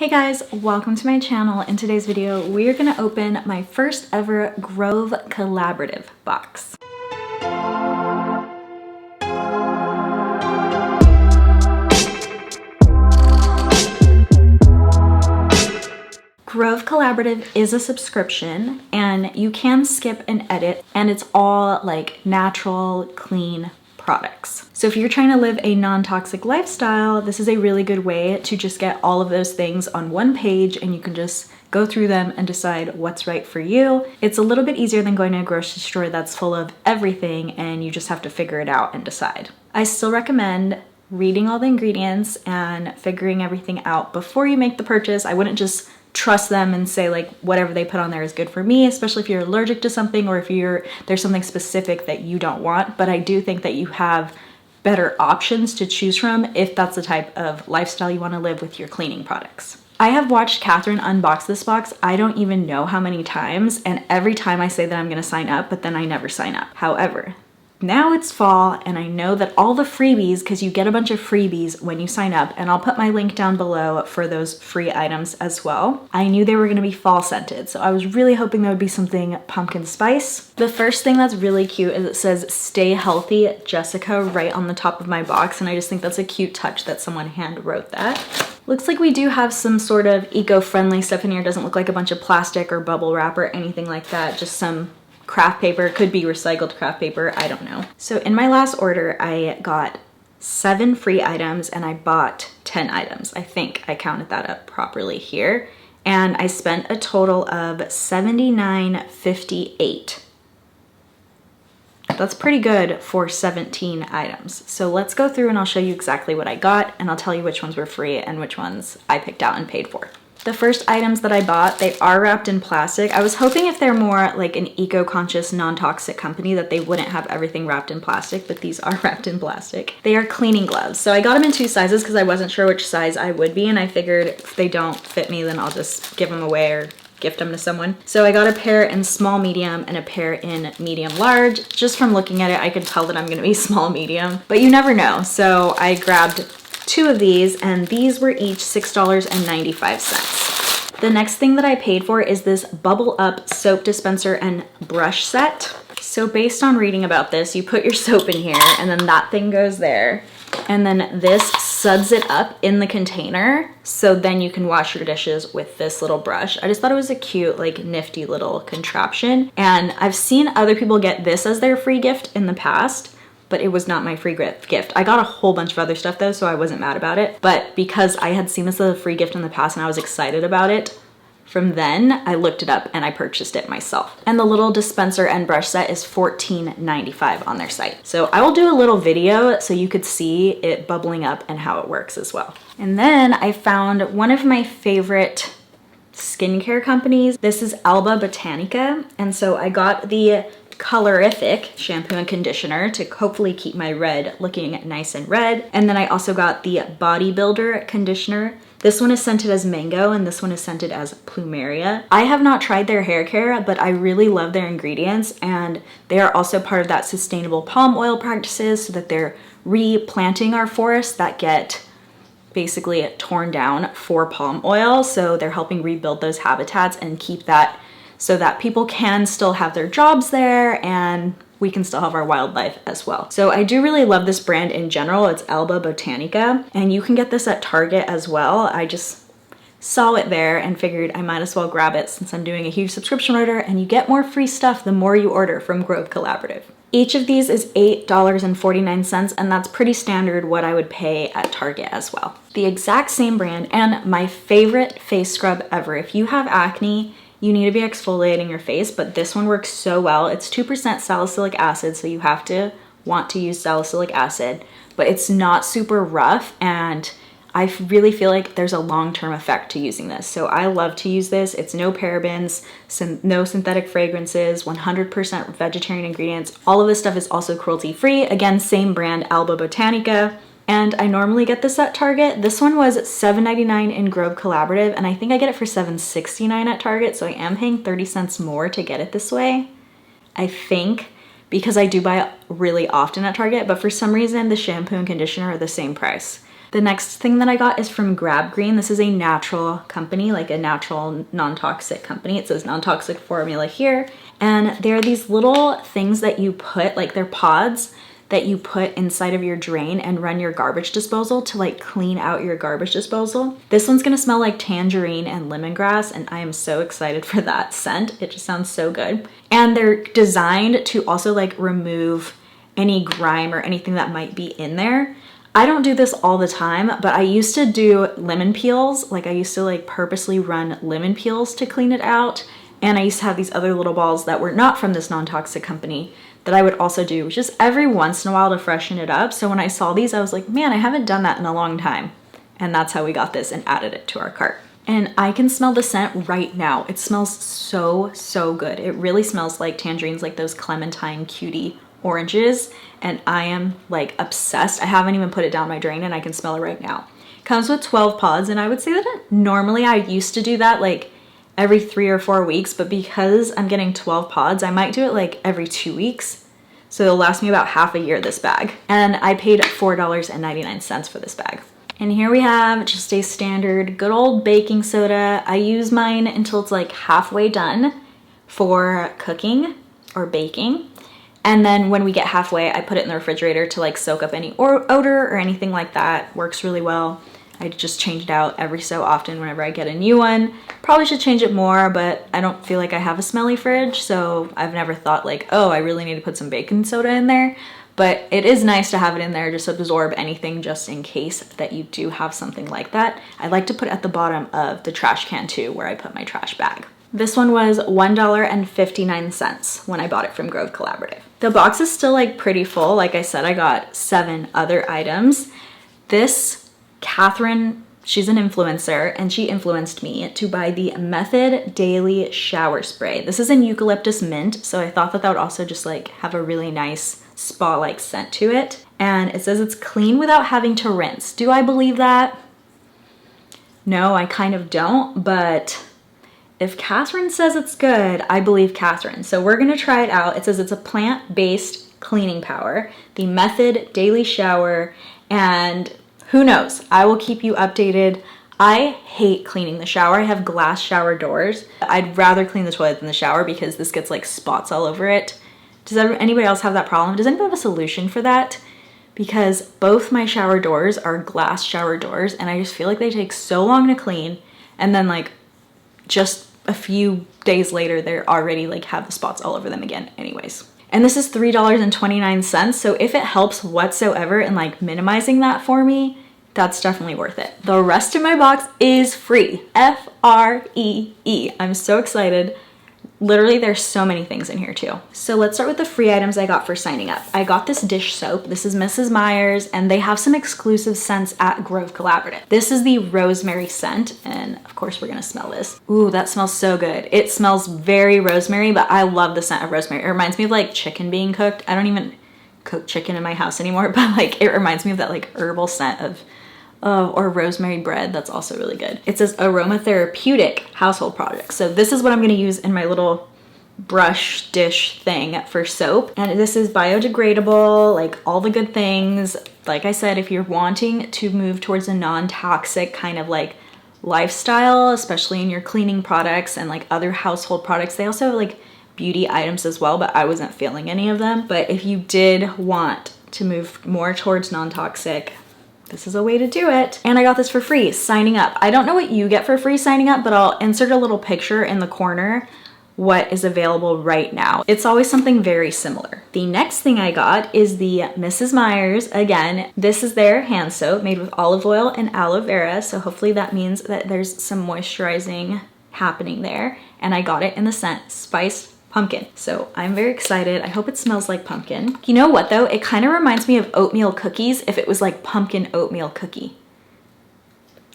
Hey guys, welcome to my channel. In today's video, we are gonna open my first ever Grove Collaborative box. Grove Collaborative is a subscription and you can skip and edit, and it's all like natural, clean products. So if you're trying to live a non-toxic lifestyle, this is a really good way to just get all of those things on one page and you can just go through them and decide what's right for you. It's a little bit easier than going to a grocery store that's full of everything and you just have to figure it out and decide. I still recommend reading all the ingredients and figuring everything out before you make the purchase. I wouldn't just trust them and say like whatever they put on there is good for me, especially if you're allergic to something or if there's something specific that you don't want. But I do think that you have better options to choose from if that's the type of lifestyle you want to live with your cleaning products. I have watched Catherine unbox this box I don't even know how many times, and every time I say that I'm going to sign up, but then I never sign up. However, now it's fall and I know that all the freebies, because you get a bunch of freebies when you sign up, and I'll put my link down below for those free items as well. I knew they were going to be fall scented, so I was really hoping there would be something pumpkin spice. The first thing that's really cute is it says "Stay Healthy Jessica" right on the top of my box, and I just think that's a cute touch that someone hand wrote that. Looks like we do have some sort of eco-friendly stuff in here. It doesn't look like a bunch of plastic or bubble wrap or anything like that, just some craft paper. Could be recycled craft paper, I don't know. So in my last order, I got 7 free items and I bought 10 items. I think I counted that up properly here. And I spent a total of $79.58. That's pretty good for 17 items. So let's go through and I'll show you exactly what I got, and I'll tell you which ones were free and which ones I picked out and paid for. The first items that I bought, they are wrapped in plastic. I was hoping if they're more like an eco-conscious, non-toxic company that they wouldn't have everything wrapped in plastic, but these are wrapped in plastic. They are cleaning gloves. So I got them in 2 sizes because I wasn't sure which size I would be, and I figured if they don't fit me, then I'll just give them away or gift them to someone. So I got a pair in small medium and a pair in medium large. Just from looking at it, I could tell that I'm gonna be small medium, but you never know. So I grabbed 2 of these, and these were each $6.95. The next thing that I paid for is this Bubble Up soap dispenser and brush set. So based on reading about this, you put your soap in here and then that thing goes there. And then this suds it up in the container, so then you can wash your dishes with this little brush. I just thought it was a cute, like nifty little contraption. And I've seen other people get this as their free gift in the past, but it was not my free gift. I got a whole bunch of other stuff though, so I wasn't mad about it. But because I had seen this as a free gift in the past and I was excited about it, from then I looked it up and I purchased it myself. And the little dispenser and brush set is $14.95 on their site. So I will do a little video so you could see it bubbling up and how it works as well. And then I found one of my favorite skincare companies. This is Alba Botanica. And so I got the Colorific shampoo and conditioner to hopefully keep my red looking nice and red. And then I also got the Bodybuilder conditioner. This one is scented as mango and this one is scented as plumeria. I have not tried their hair care, but I really love their ingredients, and they are also part of that sustainable palm oil practices, so that they're replanting our forests that get basically torn down for palm oil. So they're helping rebuild those habitats and keep that so that people can still have their jobs there and we can still have our wildlife as well. So I do really love this brand in general. It's Alba Botanica, and you can get this at Target as well. I just saw it there and figured I might as well grab it since I'm doing a huge subscription order, and you get more free stuff the more you order from Grove Collaborative. Each of these is $8.49, and that's pretty standard what I would pay at Target as well. The exact same brand, and my favorite face scrub ever. If you have acne, you need to be exfoliating your face, but this one works so well. It's 2% salicylic acid, so you have to want to use salicylic acid, but it's not super rough, and I really feel like there's a long-term effect to using this. So I love to use this. It's no parabens, no synthetic fragrances, 100% vegetarian ingredients. All of this stuff is also cruelty-free. Again, same brand, Alba Botanica. And I normally get this at Target. This one was $7.99 in Grove Collaborative, and I think I get it for $7.69 at Target, so I am paying 30 cents more to get it this way. I think, because I do buy it really often at Target, but for some reason the shampoo and conditioner are the same price. The next thing that I got is from Grab Green. This is a natural company, like a natural non-toxic company. It says non-toxic formula here. And they're these little things that you put, like they're pods that you put inside of your drain and run your garbage disposal to like clean out your garbage disposal. This one's gonna smell like tangerine and lemongrass, and I am so excited for that scent. It just sounds so good. And they're designed to also like remove any grime or anything that might be in there. I don't do this all the time, but I used to do lemon peels. Like I used to like purposely run lemon peels to clean it out. And I used to have these other little balls that were not from this non-toxic company that I would also do just every once in a while to freshen it up. So when I saw these, I was like, man, I haven't done that in a long time. And that's how we got this and added it to our cart. And I can smell the scent right now. It smells so, so good. It really smells like tangerines, like those clementine cutie oranges. And I am like obsessed. I haven't even put it down my drain and I can smell it right now. It comes with 12 pods, and I would say that normally I used to do that like every 3 or 4 weeks, but because I'm getting 12 pods, I might do it like every 2 weeks. So it'll last me about half a year, this bag. And I paid $4.99 for this bag. And here we have just a standard good old baking soda. I use mine until it's like halfway done for cooking or baking. And then when we get halfway, I put it in the refrigerator to like soak up any odor or anything like that. Works really well. I just change it out every so often whenever I get a new one. Probably should change it more, but I don't feel like I have a smelly fridge, so I've never thought like, oh, I really need to put some baking soda in there. But it is nice to have it in there just to absorb anything just in case that you do have something like that. I like to put it at the bottom of the trash can too, where I put my trash bag. This one was $1.59 when I bought it from Grove Collaborative. The box is still like pretty full. Like I said, I got 7 other items. This Catherine, she's an influencer, and she influenced me to buy the Method Daily Shower Spray. This is in eucalyptus mint, so I thought that that would also just like have a really nice spa-like scent to it. And it says it's clean without having to rinse. Do I believe that? No, I kind of don't, but if Catherine says it's good, I believe Catherine. So we're gonna try it out. It says it's a plant-based cleaning power, the Method Daily Shower, and who knows? I will keep you updated. I hate cleaning the shower. I have glass shower doors. I'd rather clean the toilet than the shower because this gets like spots all over it. Does anybody else have that problem? Does anybody have a solution for that? Because both my shower doors are glass shower doors and I just feel like they take so long to clean, and then like just a few days later they're already like have the spots all over them again anyways. And this is $3.29, so if it helps whatsoever in like minimizing that for me, that's definitely worth it. The rest of my box is free. F-R-E-E. I'm so excited. Literally, there's so many things in here too. So let's start with the free items I got for signing up. I got this dish soap. This is Mrs. Meyer's, and they have some exclusive scents at Grove Collaborative. This is the rosemary scent, and of course we're gonna smell this. Ooh, that smells so good. It smells very rosemary, but I love the scent of rosemary. It reminds me of like chicken being cooked. I don't even cook chicken in my house anymore, but like it reminds me of that like herbal scent of or rosemary bread. That's also really good. It says aromatherapeutic household product. So this is what I'm gonna use in my little brush dish thing for soap. And this is biodegradable, like all the good things. Like I said, if you're wanting to move towards a non-toxic kind of like lifestyle, especially in your cleaning products and like other household products, they also have like beauty items as well, but I wasn't feeling any of them. But if you did want to move more towards non-toxic, this is a way to do it. And I got this for free, signing up. I don't know what you get for free signing up, but I'll insert a little picture in the corner what is available right now. It's always something very similar. The next thing I got is the Mrs. Meyer's. Again, this is their hand soap made with olive oil and aloe vera. So hopefully that means that there's some moisturizing happening there. And I got it in the scent Spiced Pumpkin. So I'm very excited. I hope it smells like pumpkin. You know what though? It kind of reminds me of oatmeal cookies if it was like pumpkin oatmeal cookie.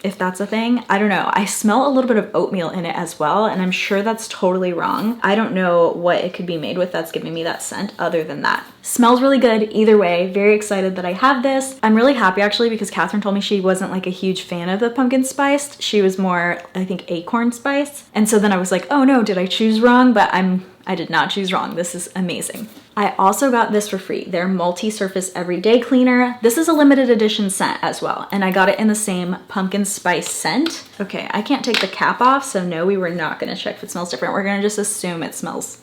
If that's a thing, I don't know. I smell a little bit of oatmeal in it as well, and I'm sure that's totally wrong. I don't know what it could be made with that's giving me that scent other than that. Smells really good either way. Very excited that I have this. I'm really happy actually because Catherine told me she wasn't like a huge fan of the pumpkin spiced. She was more, I think, acorn spice. And so then I was like, oh no, did I choose wrong? But I'm I did not choose wrong. This is amazing. I also got this for free. Their multi-surface everyday cleaner. This is a limited edition scent as well, and I got it in the same pumpkin spice scent. Okay, I can't take the cap off, so no, we were not gonna check if it smells different. We're gonna just assume it smells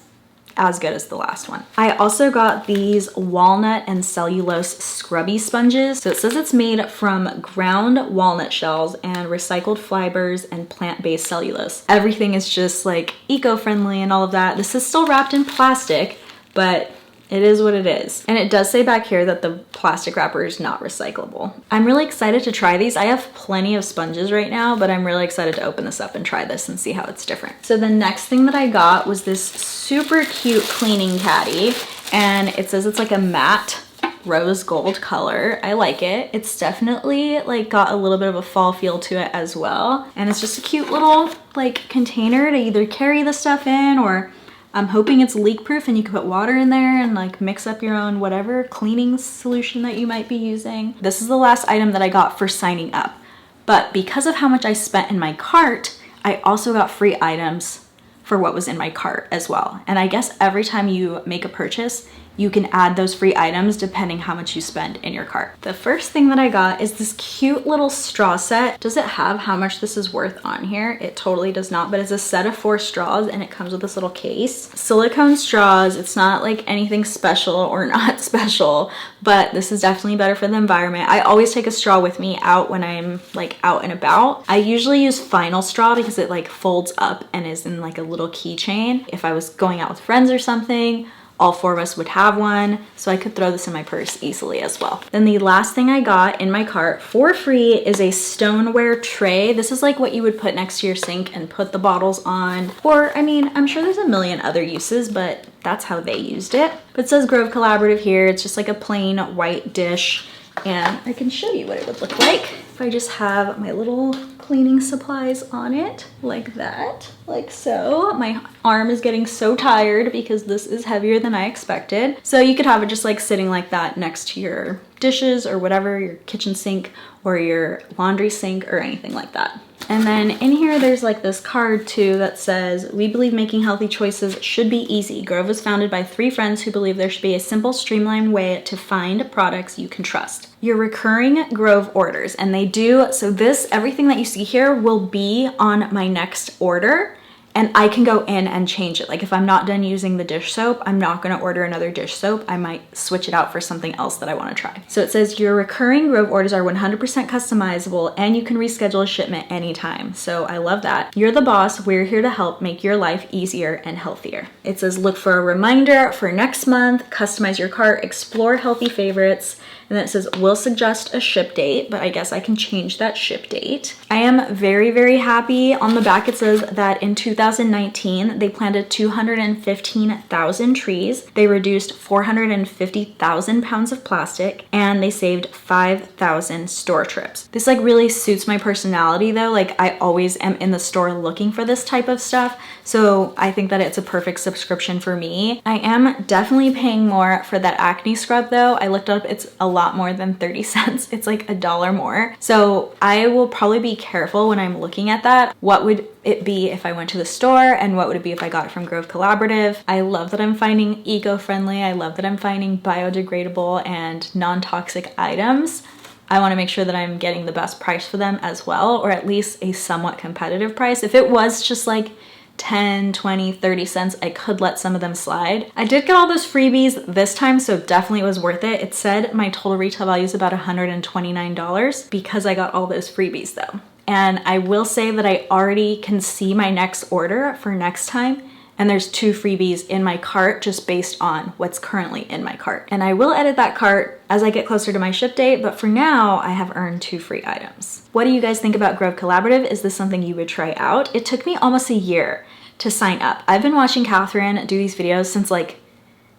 as good as the last one. I also got these walnut and cellulose scrubby sponges. So it says it's made from ground walnut shells and recycled fibers and plant-based cellulose. Everything is just like eco-friendly and all of that. This is still wrapped in plastic, but it is what it is. And it does say back here that the plastic wrapper is not recyclable. I'm really excited to try these. I have plenty of sponges right now, but I'm really excited to open this up and try this and see how it's different. So the next thing that I got was this super cute cleaning caddy, and it says it's like a matte rose gold color. I like it. It's definitely like got a little bit of a fall feel to it as well. And it's just a cute little like container to either carry the stuff in, or I'm hoping it's leak proof and you can put water in there and like mix up your own whatever cleaning solution that you might be using. This is the last item that I got for signing up. But because of how much I spent in my cart, I also got free items for what was in my cart as well. And I guess every time you make a purchase, you can add those free items depending how much you spend in your cart. The first thing that I got is this cute little straw set. Does it have how much this is worth on here? It totally does not, but it's a set of 4 straws and it comes with this little case. Silicone straws, it's not like anything special or not special, but this is definitely better for the environment. I always take a straw with me out when I'm like out and about. I usually use vinyl straw because it like folds up and is in like a little keychain. If I was going out with friends or something, all 4 of us would have one, so I could throw this in my purse easily as well. Then the last thing I got in my cart for free is a stoneware tray. This is like what you would put next to your sink and put the bottles on. Or, I mean, I'm sure there's a million other uses, but that's how they used it. But it says Grove Collaborative here. It's just like a plain white dish. And I can show you what it would look like if I just have my little cleaning supplies on it like that, like so. My arm is getting so tired because this is heavier than I expected. So you could have it just like sitting like that next to your dishes or whatever, your kitchen sink or your laundry sink or anything like that. And then in here, there's like this card too that says, "We believe making healthy choices should be easy. Grove was founded by 3 friends who believe there should be a simple, streamlined way to find products you can trust." Your recurring Grove orders, and they do, so this, everything that you see here will be on my next order. And I can go in and change it. Like if I'm not done using the dish soap, I'm not gonna order another dish soap. I might switch it out for something else that I wanna try. So it says your recurring Grove orders are 100% customizable and you can reschedule a shipment anytime. So I love that. You're the boss, we're here to help make your life easier and healthier. It says look for a reminder for next month, customize your cart, explore healthy favorites. And then it says, we'll suggest a ship date, but I guess I can change that ship date. I am very, very happy. On the back, it says that in 2019, they planted 215,000 trees. They reduced 450,000 pounds of plastic, and they saved 5,000 store trips. This like really suits my personality though. Like I always am in the store looking for this type of stuff. So I think that it's a perfect subscription for me. I am definitely paying more for that acne scrub though. I looked up, it's a lot more than 30 cents. It's like $1 more. So I will probably be careful when I'm looking at that. What would it be if I went to the store and what would it be if I got it from Grove Collaborative? I love that I'm finding eco-friendly. I love that I'm finding biodegradable and non-toxic items. I want to make sure that I'm getting the best price for them as well, or at least a somewhat competitive price. If it was just like 10, 20, 30 cents, I could let some of them slide. I did get all those freebies this time, so definitely it was worth it. It said my total retail value is about $129 because I got all those freebies though. And I will say that I already can see my next order for next time, and there's 2 freebies in my cart just based on what's currently in my cart. And I will edit that cart as I get closer to my ship date, but for now I have earned 2 free items. What do you guys think about Grove Collaborative? Is this something you would try out? It took me almost a year to sign up. I've been watching Catherine do these videos since like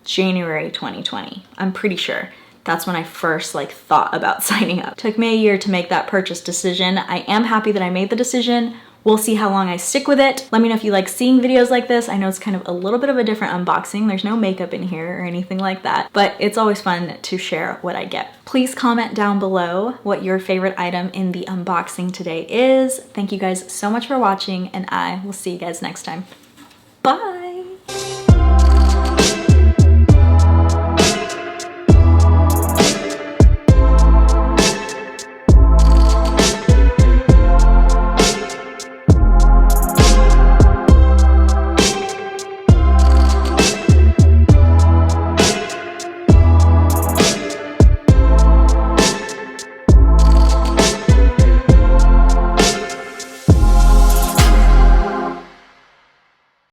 January 2020. I'm pretty sure. That's when I first like thought about signing up. It took me a year to make that purchase decision. I am happy that I made the decision. We'll see how long I stick with it. Let me know if you like seeing videos like this. I know it's kind of a little bit of a different unboxing. There's no makeup in here or anything like that, but it's always fun to share what I get. Please comment down below what your favorite item in the unboxing today is. Thank you guys so much for watching, and I will see you guys next time. Bye!